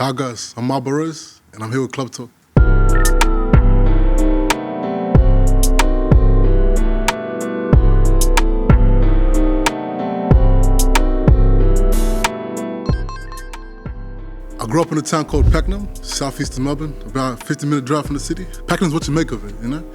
Hi guys, I'm Marbarrose and I'm here with Club Talk. I grew up in a town called Pakenham, southeast of Melbourne, about a 15-minute drive from the city. Pakenham's what you make of it, you know?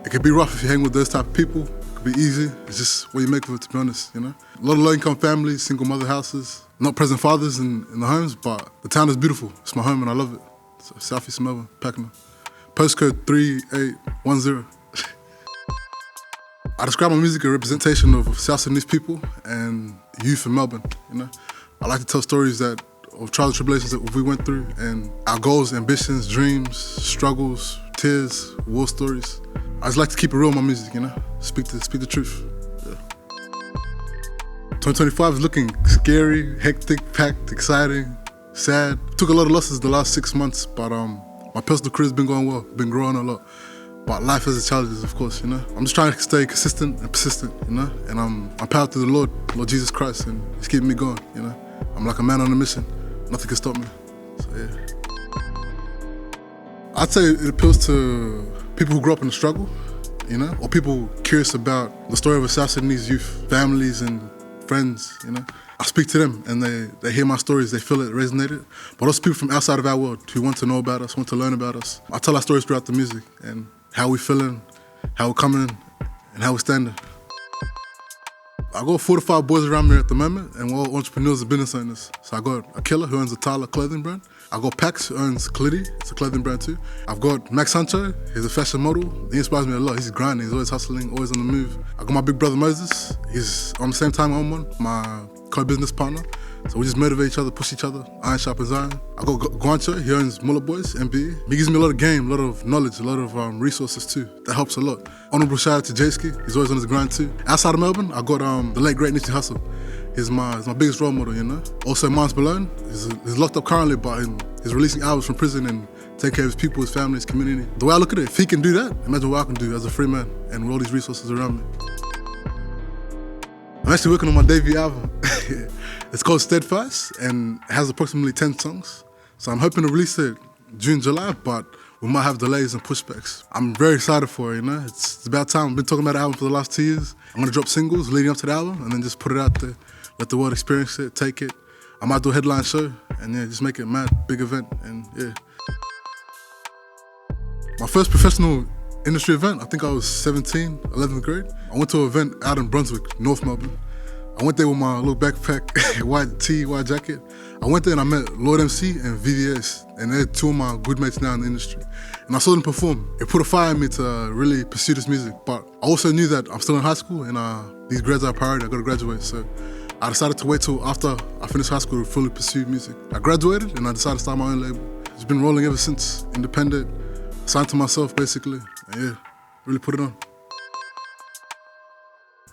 It could be rough if you hang with those type of people. It could be easy. It's just what you make of it, to be honest, you know? A lot of low-income families, single mother houses, not present fathers in the homes, but the town is beautiful. It's my home and I love it. So southeast of Melbourne, Pakenham. Postcode 3810. I describe my music as a representation of South Sudanese people and youth in Melbourne, you know? I like to tell stories of trials and tribulations that we went through and our goals, ambitions, dreams, struggles, tears, war stories. I just like to keep it real in my music, you know? Speak the truth. Yeah. 2025 is looking scary, hectic, packed, exciting, sad. Took a lot of losses the last 6 months, but my personal career's been going well, been growing a lot. But life has its challenges, of course, you know? I'm just trying to stay consistent and persistent, you know? And I'm powered through the Lord Jesus Christ, and He's keeping me going, you know? I'm like a man on a mission. Nothing can stop me, so yeah. I'd say it appeals to people who grew up in the struggle, you know, or people curious about the story of a South Sudanese youth, families and friends, you know. I speak to them and they hear my stories, they feel it resonated. But also people from outside of our world who want to know about us, want to learn about us. I tell our stories throughout the music and how we feeling, how we're coming, and how we're standing. I got 4 to 5 boys around me at the moment, and we're all entrepreneurs and business owners. So I got Akilla, who owns a Tyler clothing brand. I got Pax, who owns Clitty, it's a clothing brand too. I've got Max Sancho, he's a fashion model. He inspires me a lot. He's grinding, he's always hustling, always on the move. I got my big brother Moses, he's on the same time I'm on, my co-business partner. So we just motivate each other, push each other, iron sharpens iron. I got Guancho, he owns Muller Boys, MBE. He gives me a lot of game, a lot of knowledge, a lot of resources too. That helps a lot. Honorable shout out to Jayski, he's always on his grind too. Outside of Melbourne, I got the late great Nipsey Hussle. He's my biggest role model, you know. Also Miles Malone, he's locked up currently, but he's releasing albums from prison and taking care of his people, his family, his community. The way I look at it, if he can do that, imagine what I can do as a free man and with all these resources around me. I'm actually working on my debut album. It's called Steadfast and it has approximately 10 songs. So I'm hoping to release it June, July, but we might have delays and pushbacks. I'm very excited for it, you know? It's about time. I've been talking about the album for the last 2 years. I'm gonna drop singles leading up to the album and then just put it out there. Let the world experience it, take it. I might do a headline show and yeah, just make it a mad, big event and yeah. My first professional industry event, I think I was 17, 11th grade. I went to an event out in Brunswick, North Melbourne. I went there with my little backpack, white tee, white jacket. I went there and I met Lord MC and VVS, and they're 2 of my good mates now in the industry. And I saw them perform. It put a fire in me to really pursue this music, but I also knew that I'm still in high school and these grades are a priority, I gotta graduate. So I decided to wait till after I finished high school to fully pursue music. I graduated and I decided to start my own label. It's been rolling ever since, independent, signed to myself basically, and yeah, really put it on.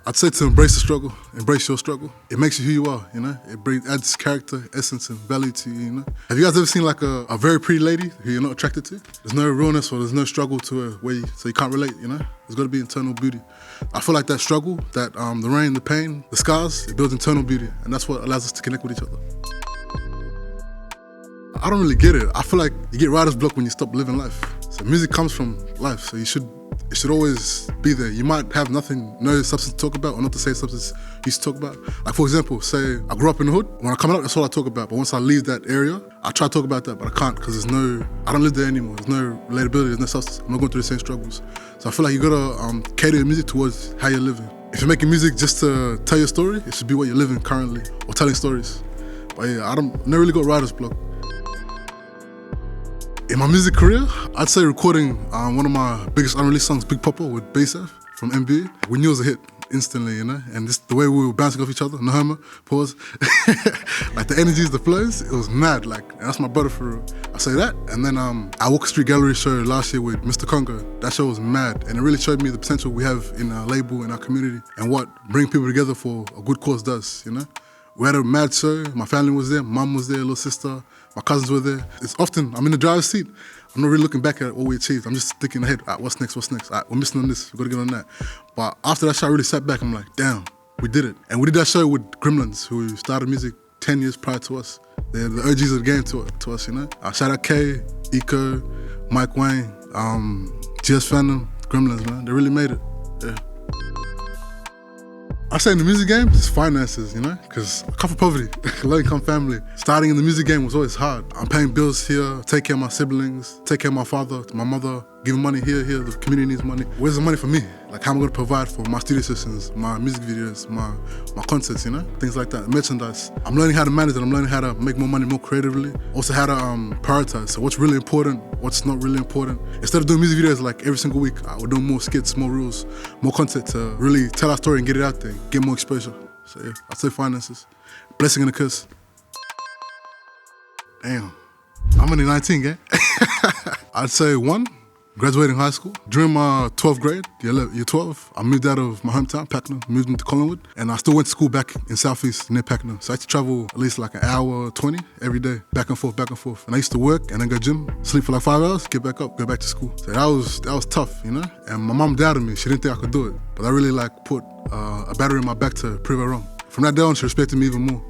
I'd say to embrace the struggle, embrace your struggle. It makes you who you are, you know? It adds character, essence, and value to you, you know? Have you guys ever seen like a very pretty lady who you're not attracted to? There's no realness or there's no struggle to her so you can't relate, you know? There's gotta be internal beauty. I feel like that struggle, that the rain, the pain, the scars, it builds internal beauty, and that's what allows us to connect with each other. I don't really get it. I feel like you get writer's block when you stop living life. So music comes from life, so it should always be there. You might have no substance to talk about or not to say substance you used to talk about. Like for example, say I grew up in the hood. When I come out, that's all I talk about. But once I leave that area, I try to talk about that, but I can't because I don't live there anymore. There's no relatability, there's no substance. I'm not going through the same struggles. So I feel like you gotta cater your music towards how you're living. If you're making music just to tell your story, it should be what you're living currently or telling stories. But yeah, I've never really got writer's block. In my music career, I'd say recording one of my biggest unreleased songs, Big Papa with Bassaf from MBE. We knew it was a hit instantly, you know? And just the way we were bouncing off each other, no homo, pause. Like the energies, the flows, it was mad, like, and that's my brother for real. I say that, and then our Walker Street Gallery show last year with Mr. Congo, that show was mad, and it really showed me the potential we have in our label, in our community, and what bringing people together for a good cause does, you know? We had a mad show, my family was there, mum was there, little sister, my cousins were there. It's often, I'm in the driver's seat, I'm not really looking back at what we achieved. I'm just thinking ahead, all right, what's next? All right, we're missing on this, we've got to get on that. But after that show, I really sat back, I'm like, damn, we did it. And we did that show with Gremlins, who started music 10 years prior to us. They're the OGs of the game to us, you know. Shout out K, Eco, Mike Wayne, GS Phantom, Gremlins, man. They really made it. Yeah. I say in the music game, it's finances, you know, because I come from poverty, low-income family. Starting in the music game was always hard. I'm paying bills here, take care of my siblings, take care of my father, my mother, giving money here, the community needs money. Where's the money for me? Like, how am I going to provide for my studio sessions, my music videos, my concerts, you know? Things like that, merchandise. I'm learning how to manage it, I'm learning how to make more money more creatively. Also how to prioritize, so what's really important, what's not really important. Instead of doing music videos like every single week, we're doing more skits, more reels, more content to really tell our story and get it out there, get more exposure. So yeah, I'd say finances. Blessing and a curse. Damn, I'm only 19, gang. I'd say 1, graduating high school. During my 12th grade, year 12, I moved out of my hometown, Pakenham, moved into Collingwood, and I still went to school back in Southeast near Pakenham. So I had to travel at least like an hour 20 every day, back and forth, back and forth. And I used to work and then go gym, sleep for like 5 hours, get back up, go back to school. So that was tough, you know? And my mom doubted me, she didn't think I could do it. But I really like put a battery in my back to prove her wrong. From that day on, she respected me even more.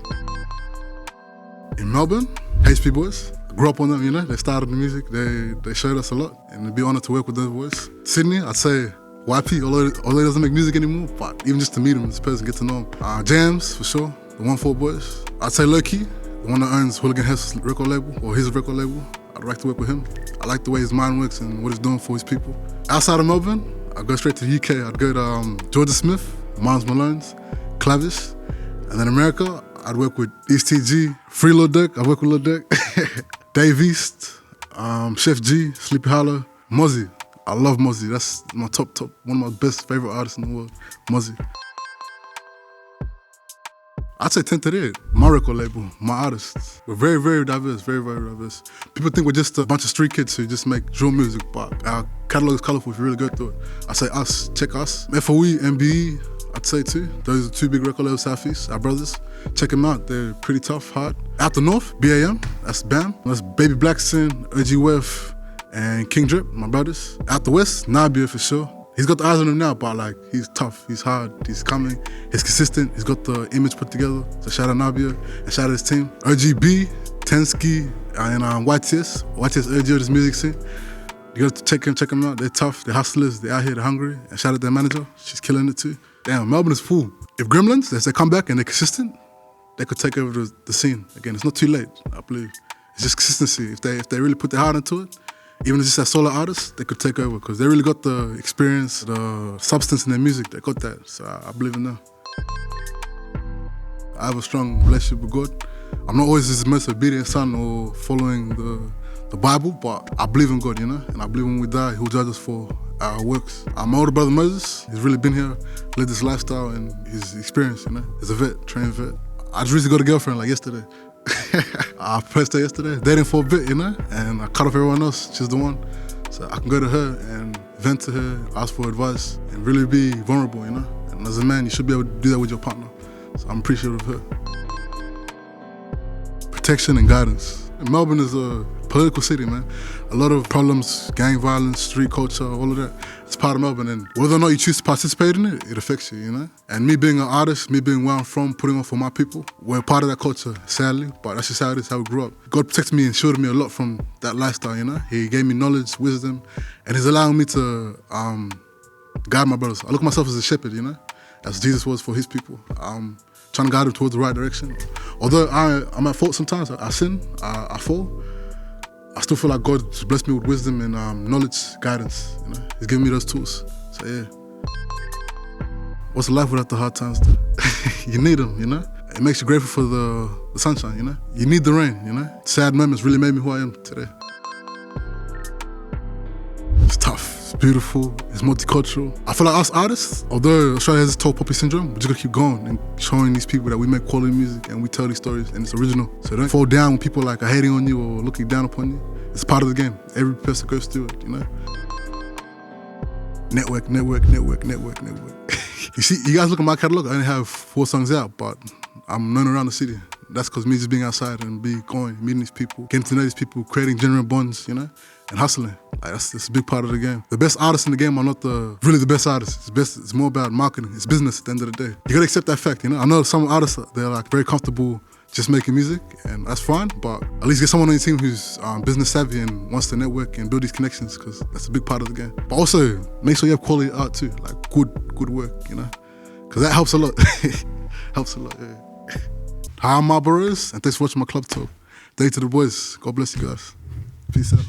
In Melbourne, HP Boys. Grew up on them, you know, they started the music, they showed us a lot, and it'd be an honor to work with those boys. Sydney, I'd say YP, although he doesn't make music anymore, but even just to meet him, this person, get to know him. Jams, for sure, the 1-4 boys. I'd say Low Key, the one that owns Hooligan Hess record label, or his record label. I'd like to work with him. I like the way his mind works and what he's doing for his people. Outside of Melbourne, I'd go straight to the UK. I'd go to Georgia Smith, Miles Malone's, Clavish, and then America, I'd work with East TG, Free Lil Durk, I'd work with Lil Durk. Dave East, Chef G, Sleepy Hollow, Mozzie. I love Mozzie. That's my top, one of my best favorite artists in the world, Mozzie. I'd say 10 to 8, my record label, my artists. We're very, very diverse, very, very diverse. People think we're just a bunch of street kids who just make drill music, but our catalog is colorful if you really go through it. I say us, check us. FOE, MBE, I'd say too. Those are 2 big record labels Southeast, our brothers. Check them out, they're pretty tough, hard. Out the north, BAM, that's BAM. That's Baby Blackson, OG Wef, and King Drip, my brothers. Out the west, Nabia for sure. He's got the eyes on him now, but like, he's tough, he's hard, he's coming, he's consistent, he's got the image put together. So shout out Nabia, and shout out his team. OGB, Tensky, and YTS OG of this music scene. You got to check them out, they're tough, they're hustlers, they're out here, they're hungry. And shout out their manager, she's killing it too. Damn, Melbourne is full. If Gremlins, as they come back and they're consistent, they could take over the scene. Again, it's not too late, I believe. It's just consistency. If they really put their heart into it, even just as solo artists, they could take over because they really got the experience, the substance in their music. They got that, so I believe in them. I have a strong relationship with God. I'm not always his most obedient son or following the Bible, but I believe in God, you know, and I believe when we die, he'll judge us for our works. My older brother Moses, he's really been here, lived this lifestyle and his experience, you know. He's a vet, trained vet. I just recently got a girlfriend like yesterday. I proposed to her yesterday, dating for a bit, you know, and I cut off everyone else, she's the one. So I can go to her and vent to her, ask for advice, and really be vulnerable, you know. And as a man, you should be able to do that with your partner. So I'm appreciative of her. Protection and guidance. Melbourne is a political city, man. A lot of problems, gang violence, street culture, all of that. It's part of Melbourne, and whether or not you choose to participate in it, it affects you, you know? And me being an artist, me being where I'm from, putting on for my people, we're part of that culture, sadly, but that's just how it is, how we grew up. God protected me and shielded me a lot from that lifestyle, you know? He gave me knowledge, wisdom, and he's allowing me to guide my brothers. I look at myself as a shepherd, you know? As Jesus was for his people. Trying to guide them towards the right direction. Although I'm at fault sometimes, I sin, I fall, I still feel like God's blessed me with wisdom and knowledge, guidance, you know? He's given me those tools, so yeah. What's life without the hard times, though? You need them, you know? It makes you grateful for the sunshine, you know? You need the rain, you know? Sad moments really made me who I am today. It's tough, it's beautiful, it's multicultural. I feel like us artists, although Australia has this tall poppy syndrome, we just gotta keep going and showing these people that we make quality music and we tell these stories and it's original. So don't fall down when people like are hating on you or looking down upon you. It's part of the game. Every person goes through it, you know? Network. You see, you guys look at my catalog, I only have 4 songs out, but I'm known around the city. That's because me just being outside and meeting these people, getting to know these people, creating genuine bonds, you know, and hustling. Like that's a big part of the game. The best artists in the game are not really the best artists. It's more about marketing. It's business at the end of the day. You gotta accept that fact, you know. I know some artists, they're like very comfortable just making music, and that's fine, but at least get someone on your team who's business savvy and wants to network and build these connections, because that's a big part of the game. But also, make sure you have quality art too, like good work, you know, because that helps a lot. Helps a lot, yeah. Hi, I'm Marbarrose, and thanks for watching my club talk. Day to the boys. God bless you guys. Peace out.